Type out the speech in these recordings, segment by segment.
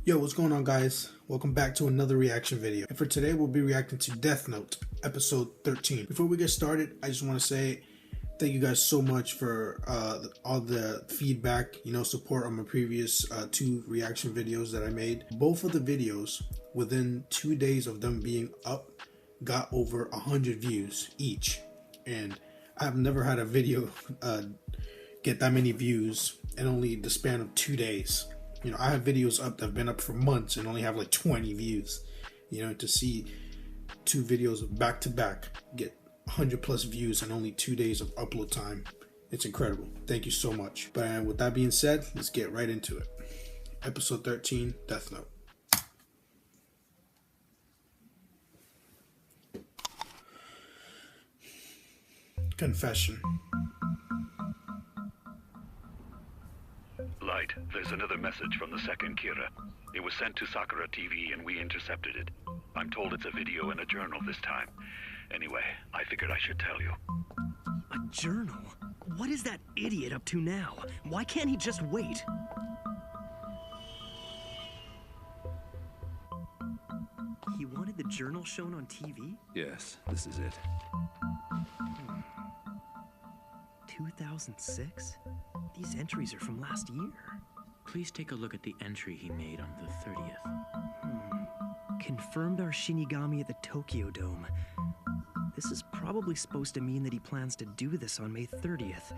Yo, what's going on, guys? Welcome back to another reaction video. And for today, we'll be reacting to Death Note, episode 13. Before we get started, I just want to say thank you guys so much for all the feedback, support on my previous 2 reaction videos that I made. Both of the videos, within 2 days of them being up, got over 100 views each. And I've never had a video get that many views in only the span of 2 days. I have videos up that have been up for months and only have like 20 views. To see 2 videos back to back get 100 plus views in only 2 days of upload time, it's incredible. Thank you so much. But with that being said, let's get right into it. Episode 13, Death Note. Confession. Light, there's another message from the second Kira. It was sent to Sakura TV and we intercepted it. I'm told it's a video in a journal this time. Anyway, I figured I should tell you. A journal? What is that idiot up to now? Why can't he just wait? He wanted the journal shown on TV? Yes, this is it. 2006? These entries are from last year. Please take a look at the entry he made on the 30th. Confirmed our Shinigami at the Tokyo Dome. This is probably supposed to mean that he plans to do this on May 30th.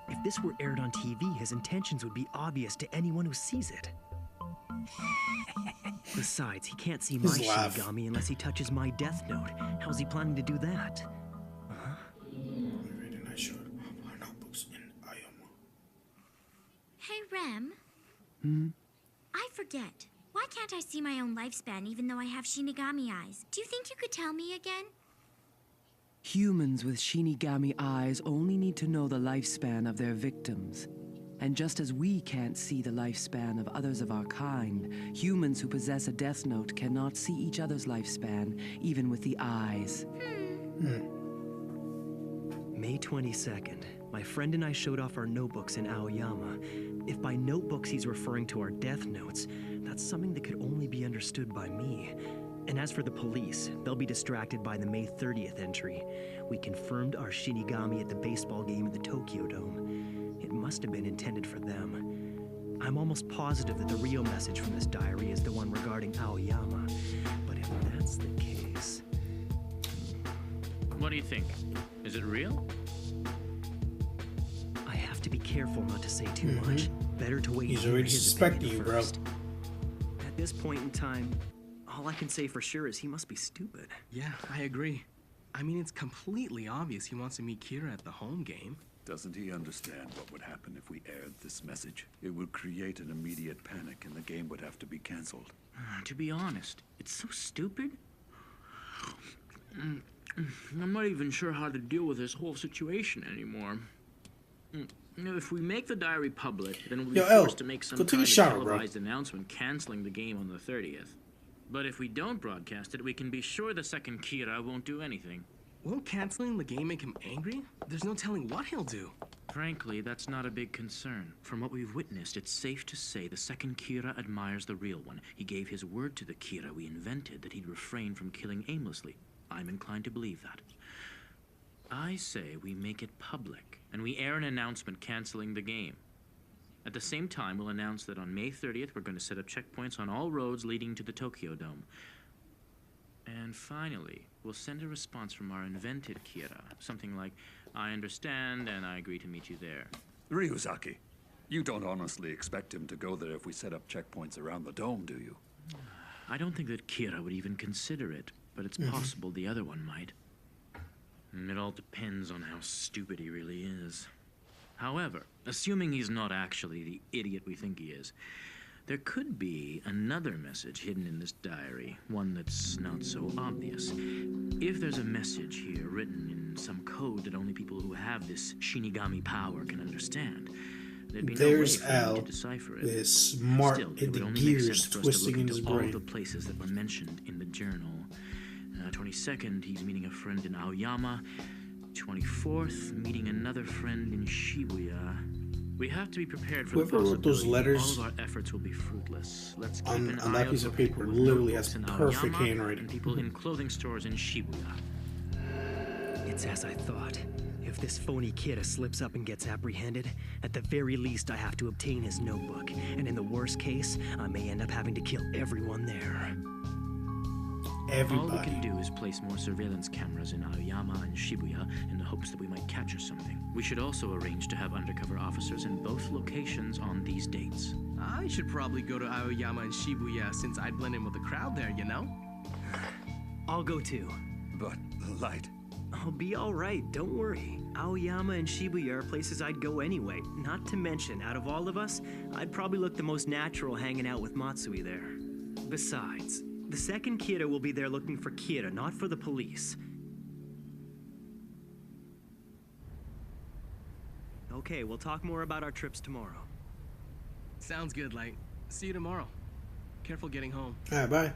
If this were aired on TV, his intentions would be obvious to anyone who sees it. Besides, he can't see my Shinigami unless he touches my Death Note. How's he planning to do that? Hey, Rem. I forget. Why can't I see my own lifespan even though I have Shinigami eyes? Do you think you could tell me again? Humans with Shinigami eyes only need to know the lifespan of their victims. And just as we can't see the lifespan of others of our kind, humans who possess a Death Note cannot see each other's lifespan, even with the eyes. May 22nd. My friend and I showed off our notebooks in Aoyama. If by notebooks he's referring to our Death Notes, that's something that could only be understood by me. And as for the police, they'll be distracted by the May 30th entry. We confirmed our Shinigami at the baseball game at the Tokyo Dome. It must have been intended for them. I'm almost positive that the real message from this diary is the one regarding Aoyama. But if that's the case... What do you think? Is it real? I have to be careful not to say too much. Better to wait. He's already suspecting you, bro. At this point in time, all I can say for sure is he must be stupid. Yeah, I agree. I mean, it's completely obvious he wants to meet Kira at the home game. Doesn't he understand what would happen if we aired this message? It would create an immediate panic and the game would have to be cancelled. To be honest, it's so stupid. I'm not even sure how to deal with this whole situation anymore. If we make the diary public, then we'll be forced to make some kind of televised announcement canceling the game on the 30th. But if we don't broadcast it, we can be sure the second Kira won't do anything. Won't canceling the game make him angry? There's no telling what he'll do. Frankly, that's not a big concern. From what we've witnessed, it's safe to say the second Kira admires the real one. He gave his word to the Kira we invented that he'd refrain from killing aimlessly. I'm inclined to believe that. I say we make it public, and we air an announcement canceling the game. At the same time, we'll announce that on May 30th, we're going to set up checkpoints on all roads leading to the Tokyo Dome. And finally, we'll send a response from our invented Kira. Something like, I understand, and I agree to meet you there. Ryuzaki, you don't honestly expect him to go there if we set up checkpoints around the dome, do you? I don't think that Kira would even consider it, but it's possible the other one might. It all depends on how stupid he really is. However, assuming he's not actually the idiot we think he is, there could be another message hidden in this diary, one that's not so obvious. If there's a message here written in some code that only people who have this Shinigami power can understand, there'd be no way for him to decipher it. Is smart. Still, it would only make sense for us to look into all the places that were mentioned in the journal. 22nd, he's meeting a friend in Aoyama. 24th, meeting another friend in Shibuya. We have to be prepared for Whoever the wrote those possibility letters all of our efforts will be fruitless. Let's keep on an that eye piece out of for paper people with literally notebooks has in perfect Aoyama handwriting. and people in clothing stores in Shibuya. It's as I thought. If this phony kid slips up and gets apprehended, at the very least I have to obtain his notebook, and in the worst case, I may end up having to kill everyone there. All we can Everybody. do is place more surveillance cameras in Aoyama and Shibuya in the hopes that we might capture something. We should also arrange to have undercover officers in both locations on these dates. I should probably go to Aoyama and Shibuya since I'd blend in with the crowd there, you know? I'll go too. But, Light, I'll be alright, don't worry. Aoyama and Shibuya are places I'd go anyway. Not to mention, out of all of us, I'd probably look the most natural hanging out with Matsui there. Besides, the second Kira will be there looking for Kira, not for the police. Okay, we'll talk more about our trips tomorrow. Sounds good, Light. See you tomorrow. Careful getting home. Alright, bye.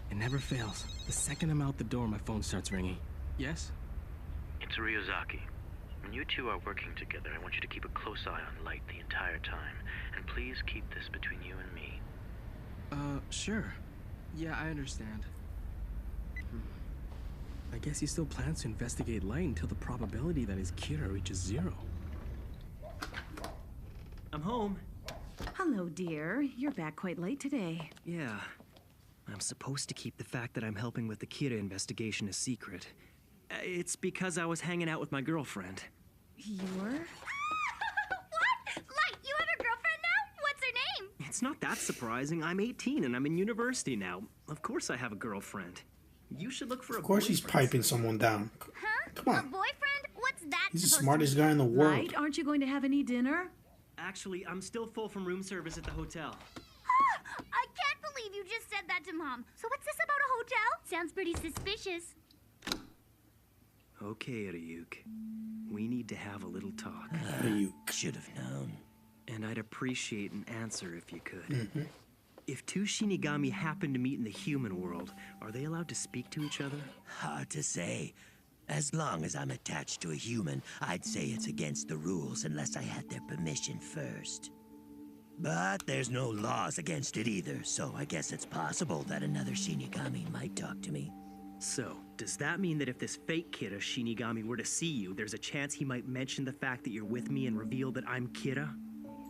It never fails. The second I'm out the door, my phone starts ringing. Yes? It's Ryuzaki. When you two are working together, I want you to keep a close eye on Light the entire time. And please keep this between you and me. Sure. Yeah, I understand. I guess he still plans to investigate Light until the probability that his Kira reaches 0. I'm home. Hello, dear. You're back quite late today. Yeah. I'm supposed to keep the fact that I'm helping with the Kira investigation a secret. It's because I was hanging out with my girlfriend. You're? What? Light, you have a girlfriend now? What's her name? It's not that surprising. I'm 18 and I'm in university now. Of course I have a girlfriend. You should look for a Of course he's boyfriend. piping someone down. Huh? Come A on. boyfriend? What's that He's the supposed smartest to mean? guy in the world. Light, aren't you going to have any dinner? Actually, I'm still full from room service at the hotel. I can't believe you just said that to Mom. So what's this about a hotel? Sounds pretty suspicious. Okay, Ryuk. We need to have a little talk. You. should have known. And I'd appreciate an answer if you could. If two Shinigami happen to meet in the human world, are they allowed to speak to each other? Hard to say. As long as I'm attached to a human, I'd say it's against the rules unless I had their permission first. But there's no laws against it either, so I guess it's possible that another Shinigami might talk to me. So, does that mean that if this fake Kira Shinigami were to see you, there's a chance he might mention the fact that you're with me and reveal that I'm Kira?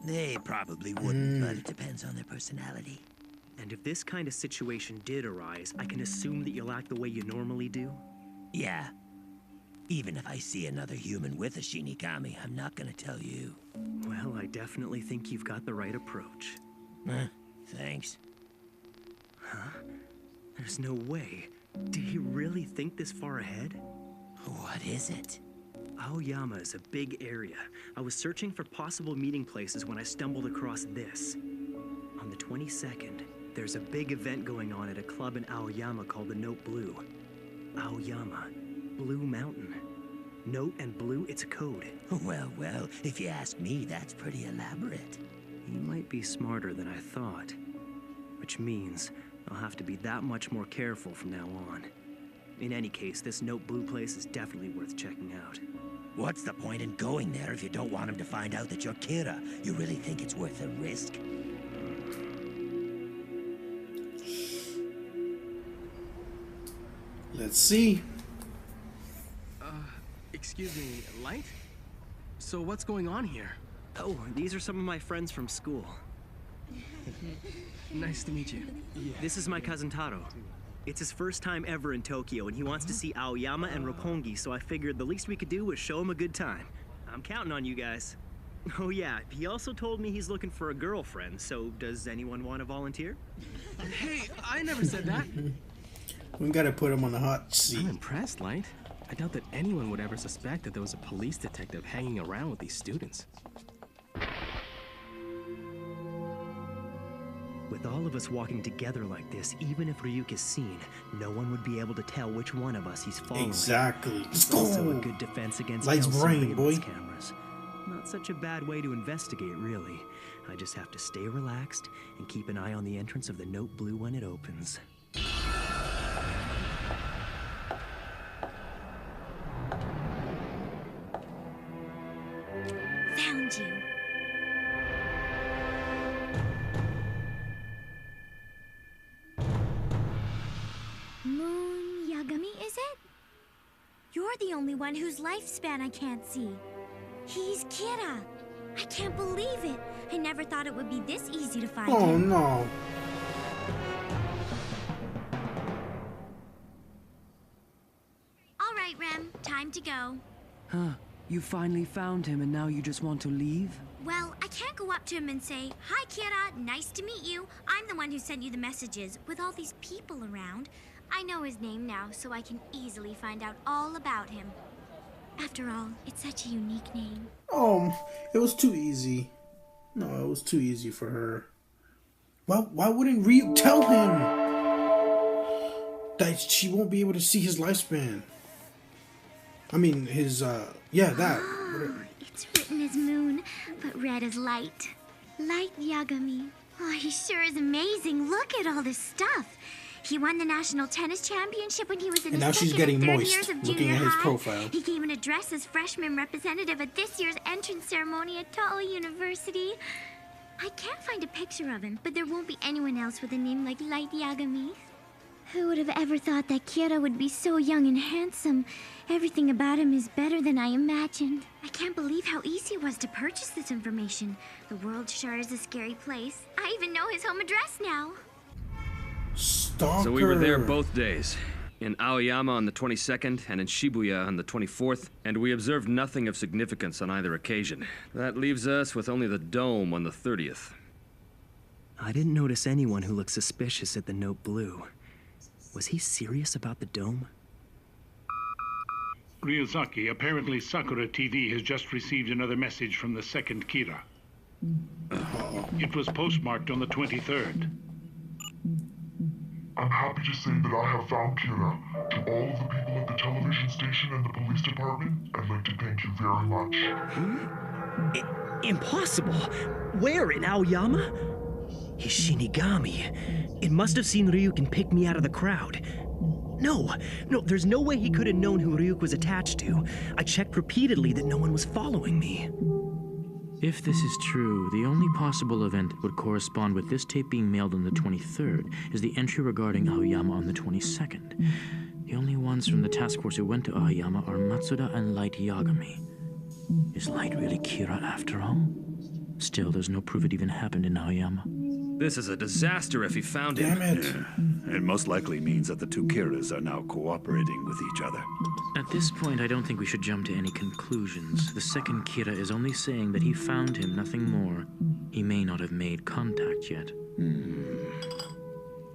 They probably wouldn't, but it depends on their personality. And if this kind of situation did arise, I can assume that you'll act the way you normally do? Yeah. Even if I see another human with a Shinigami, I'm not gonna tell you. Well, I definitely think you've got the right approach. Thanks. There's no way. Did he really think this far ahead? What is it? Aoyama is a big area. I was searching for possible meeting places when I stumbled across this. On the 22nd, there's a big event going on at a club in Aoyama called the Note Blue. Aoyama. Blue Mountain. Note and blue, it's a code. Well, if you ask me, that's pretty elaborate. He might be smarter than I thought. Which means I'll have to be that much more careful from now on. In any case, this Note Blue place is definitely worth checking out. What's the point in going there if you don't want him to find out that you're Kira? You really think it's worth the risk? Let's see. Excuse me, Light? So what's going on here? Oh, these are some of my friends from school. Nice to meet you. This is my cousin Taro. It's his first time ever in Tokyo, and he wants to see Aoyama and Roppongi, so I figured the least we could do was show him a good time. I'm counting on you guys. Oh yeah, he also told me he's looking for a girlfriend, so does anyone want to volunteer? Hey, I never said that. We gotta put him on the hot I'm seat. impressed, Light. I doubt that anyone would ever suspect that there was a police detective hanging around with these students. With all of us walking together like this, even if Ryuk is seen, no one would be able to tell which one of us he's following. Exactly. It's also a good defense against Light's brain, boy. surveillance cameras. Not such a bad way to investigate, really. I just have to stay relaxed and keep an eye on the entrance of the Note Blue when it opens. you're the only one whose lifespan I can't see. He's Kira. I can't believe it. I never thought it would be this easy to find Oh him. no. All right, Rem, time to go. Huh. You finally found him and now you just want to leave? Well, I can't go up to him and say, "Hi, Kira, nice to meet you. I'm the one who sent you the messages." With all these people around, I know his name now, so I can easily find out all about him. After all, it's such a unique name. Oh, it was too easy. No, it was too easy for her. Why wouldn't Ryuk tell him that she won't be able to see his lifespan? I mean, his, yeah, that. Oh, it's written as moon, but read as light. Light Yagami. Oh, he sure is amazing. Look at all this stuff. He won the national tennis championship when he was in And his now she's second getting and third moist years of looking junior at his high. profile. He gave an address as freshman representative at this year's entrance ceremony at Tao University. I can't find a picture of him, but there won't be anyone else with a name like Light Yagami. Who would have ever thought that Kira would be so young and handsome? Everything about him is better than I imagined. I can't believe how easy it was to purchase this information. The world sure is a scary place. I even know his home address now. Stalker. So we were there both days. In Aoyama on the 22nd and in Shibuya on the 24th, and we observed nothing of significance on either occasion. That leaves us with only the dome on the 30th. I didn't notice anyone who looked suspicious at the note blue. Was he serious about the dome? Ryuzaki, apparently Sakura TV has just received another message from the second Kira. It was postmarked on the 23rd. I'm happy to say that I have found Kira. To all of the people at the television station and the police department, I'd like to thank you very much. Impossible! Where, in Aoyama? He's Shinigami. It must have seen Ryuk and picked me out of the crowd. No, there's no way he could have known who Ryuk was attached to. I checked repeatedly that no one was following me. If this is true, the only possible event that would correspond with this tape being mailed on the 23rd is the entry regarding Aoyama on the 22nd. The only ones from the task force who went to Aoyama are Matsuda and Light Yagami. Is Light really Kira after all? Still, there's no proof it even happened in Aoyama. This is a disaster if he found him. Damn it. Yeah. It most likely means that the two Kiras are now cooperating with each other. At this point, I don't think we should jump to any conclusions. The second Kira is only saying that he found him, nothing more. He may not have made contact yet.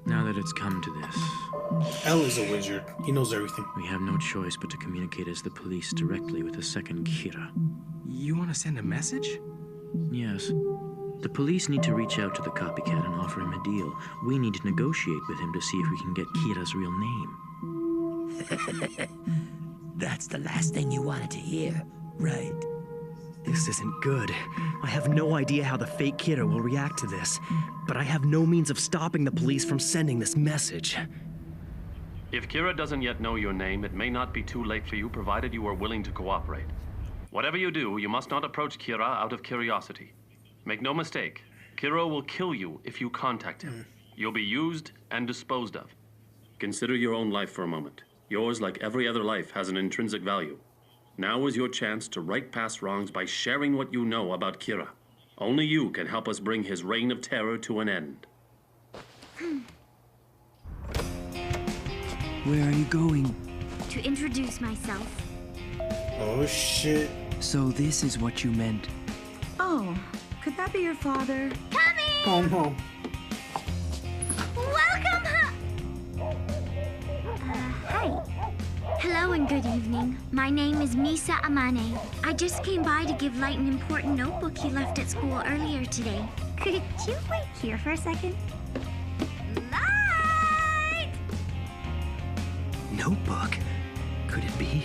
Now that it's come to this, L is a wizard. He knows everything. we have no choice but to communicate as the police directly with the second Kira. You want to send a message? Yes. The police need to reach out to the copycat and offer him a deal. We need to negotiate with him to see if we can get Kira's real name. That's the last thing you wanted to hear, right? This isn't good. I have no idea how the fake Kira will react to this, but I have no means of stopping the police from sending this message. If Kira doesn't yet know your name, it may not be too late for you, provided you are willing to cooperate. Whatever you do, you must not approach Kira out of curiosity. Make no mistake, Kira will kill you if you contact him. You'll be used and disposed of. Consider your own life for a moment. Yours, like every other life, has an intrinsic value. Now is your chance to right past wrongs by sharing what you know about Kira. Only you can help us bring his reign of terror to an end. Where are you going? To introduce myself. Oh shit. So this is what you meant. Oh, could that be your father? Coming! Oh no. Welcome! Hi. Hello and good evening. My name is Misa Amane. I just came by to give Light an important notebook he left at school earlier today. Could you wait here for a second? Light! Notebook? Could it be?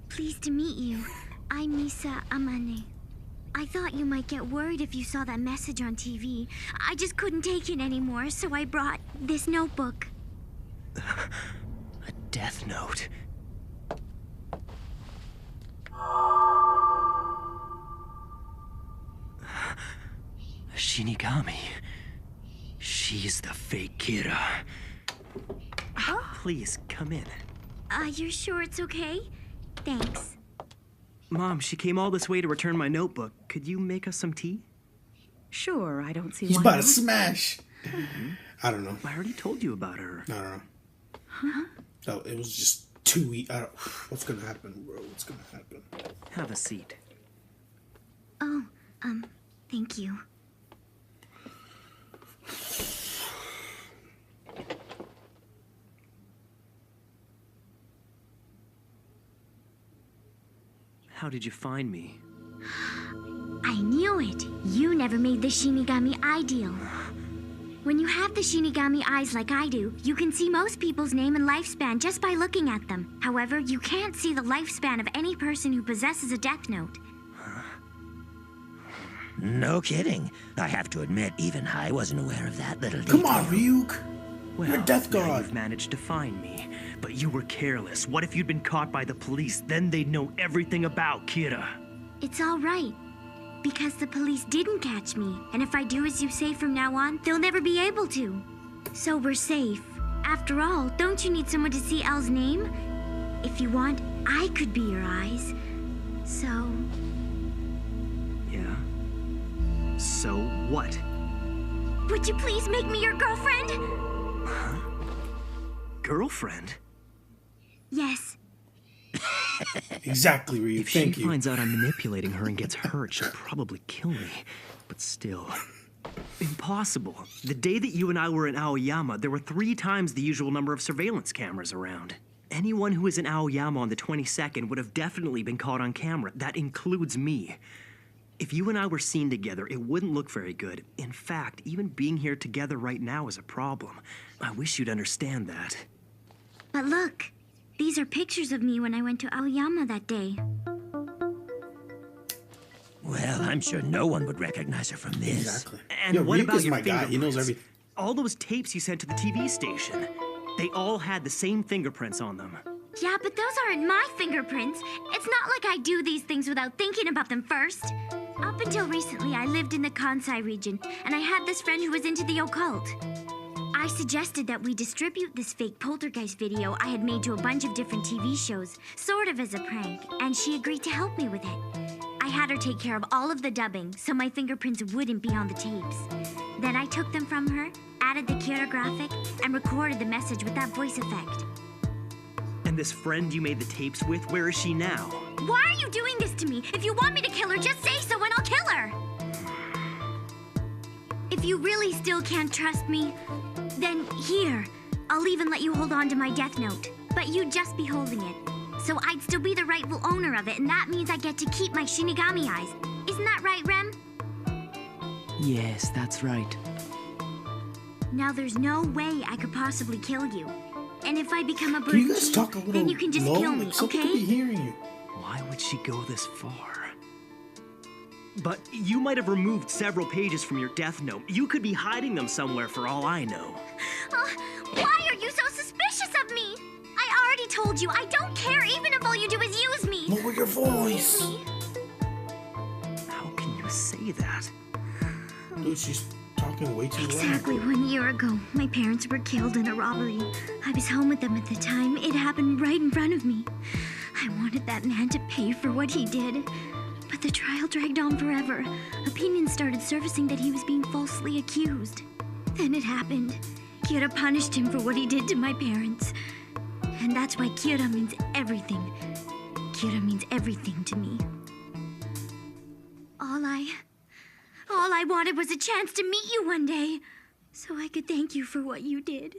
Pleased to meet you. I'm Misa Amane. I thought you might get worried if you saw that message on TV. I just couldn't take it anymore, so I brought this notebook. A death note. Shinigami. She's the fake Kira. Please, come in. You're sure it's okay? Thanks. Mom, she came all this way to return my notebook. Could you make us some tea? Sure, I don't see He's why about to not. smash. I don't know. I already told you about her. I don't know. Huh? Oh, it was just too easy. What's gonna happen, bro? What's gonna happen? Have a seat. Oh, thank you. How did you find me? I knew it. You never made the Shinigami ideal. When you have the Shinigami eyes like I do, you can see most people's name and lifespan just by looking at them. However, you can't see the lifespan of any person who possesses a Death Note. No kidding. I have to admit, even I wasn't aware of that little Come detail. on, Ryuk. Well, You're a death now god. you've managed to find me, but you were careless. What if you'd been caught by the police? Then they'd know everything about Kira. It's all right. Because the police didn't catch me, and if I do as you say from now on, they'll never be able to. So we're safe. After all, don't you need someone to see Elle's name? If you want, I could be your eyes. So... Yeah? So what? would you please make me your girlfriend? Huh? Girlfriend? Yes. Exactly, Ryuk. If Thank she you. finds out I'm manipulating her and gets hurt, she'll probably kill me. But still, impossible. The day that you and I were in Aoyama, there were 3 times the usual number of surveillance cameras around. Anyone who was in Aoyama on the 22nd would have definitely been caught on camera. That includes me. If you and I were seen together, it wouldn't look very good. In fact, even being here together right now is a problem. I wish you'd understand that. But look, these are pictures of me when I went to Aoyama that day. Well, I'm sure no one would recognize her from this. Exactly. And Yo, what Ryuk about is your my guy. He knows fingerprints? everything. All those tapes you sent to the TV station, they all had the same fingerprints on them. Yeah, but those aren't my fingerprints. It's not like I do these things without thinking about them first. Up until recently, I lived in the Kansai region, and I had this friend who was into the occult. I suggested that we distribute this fake poltergeist video I had made to a bunch of different TV shows, sort of as a prank, and she agreed to help me with it. I had her take care of all of the dubbing, so my fingerprints wouldn't be on the tapes. Then I took them from her, added the Kira graphic, and recorded the message with that voice effect. And this friend you made the tapes with, where is she now? Why are you doing this to me? If you want me to kill her, just say so and I'll kill her! If you really still can't trust me, then here, I'll even let you hold on to my Death Note. But you'd just be holding it. So I'd still be the rightful owner of it, and that means I get to keep my Shinigami eyes. Isn't that right, Rem? Yes, that's right. Now there's no way I could possibly kill you. And if I become a Can you guys brute, talk a little then you can just low? kill me, Like, someone could okay? be hearing you. Why would she go this far? But you might have removed several pages from your Death Note. You could be hiding them somewhere for all I know. Why are you so suspicious of me? I already told you, I don't care even if all you do is use me. Lower your voice. How can you say that? Dude, she's talking way too loud. Exactly 1 year ago, my parents were killed in a robbery. I was home with them at the time. It happened right in front of me. I wanted that man to pay for what he did. But the trial dragged on forever. Opinions started surfacing that he was being falsely accused. Then it happened. Kira punished him for what he did to my parents. And that's why Kira means everything. Kira means everything to me. All I wanted was a chance to meet you one day, so I could thank you for what you did.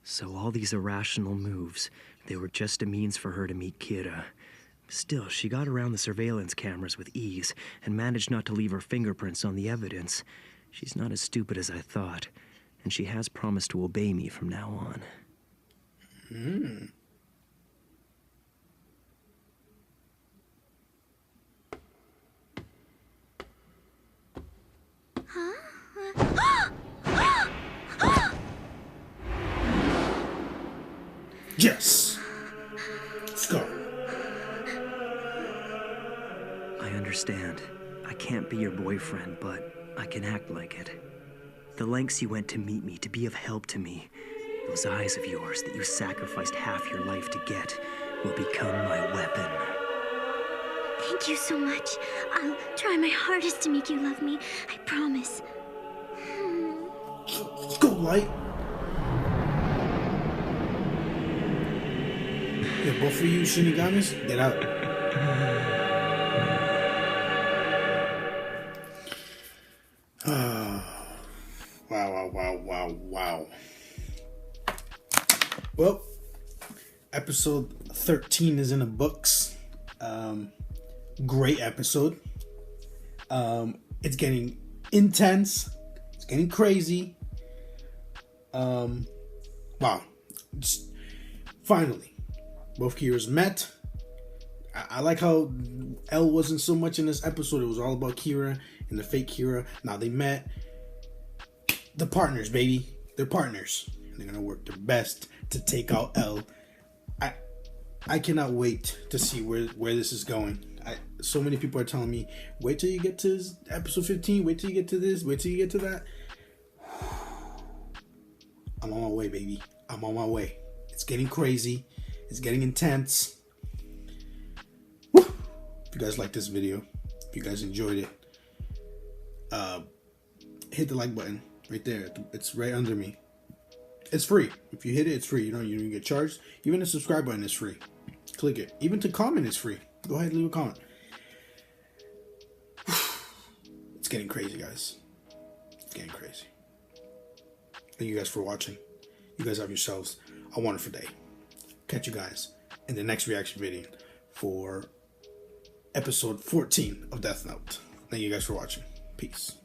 So all these irrational moves, they were just a means for her to meet Kira. Still, she got around the surveillance cameras with ease and managed not to leave her fingerprints on the evidence. She's not as stupid as I thought, and she has promised to obey me from now on. Yes. can't be your boyfriend, but I can act like it. The lengths you went to meet me, to be of help to me, those eyes of yours that you sacrificed half your life to get, will become my weapon. Thank you so much. I'll try my hardest to make you love me. I promise. Let's go, Light. Yeah, both of you Shinigamis, get out. Wow. Well, episode 13 is in the books. Great episode. It's getting intense. It's getting crazy. Wow. Just, finally, both Kiras met. I like how Elle wasn't so much in this episode. It was all about Kira and the fake Kira. Now they met. The partners, baby. They're partners. And they're gonna work their best to take out Elle. I cannot wait to see where this is going. So many people are telling me, wait till you get to episode 15, wait till you get to this, wait till you get to that. I'm on my way, baby. I'm on my way. It's getting crazy. It's getting intense. Woo! If you guys like this video, if you guys enjoyed it, hit the like button right there. It's right under me. It's free. If you hit it, it's free. You don't get charged. Even the subscribe button is free. Click it. Even to comment is free. Go ahead and leave a comment. It's getting crazy, guys. It's getting crazy. Thank you guys for watching. You guys have yourselves a wonderful day. Catch you guys in the next reaction video for episode 14 of Death Note. Thank you guys for watching. Peace.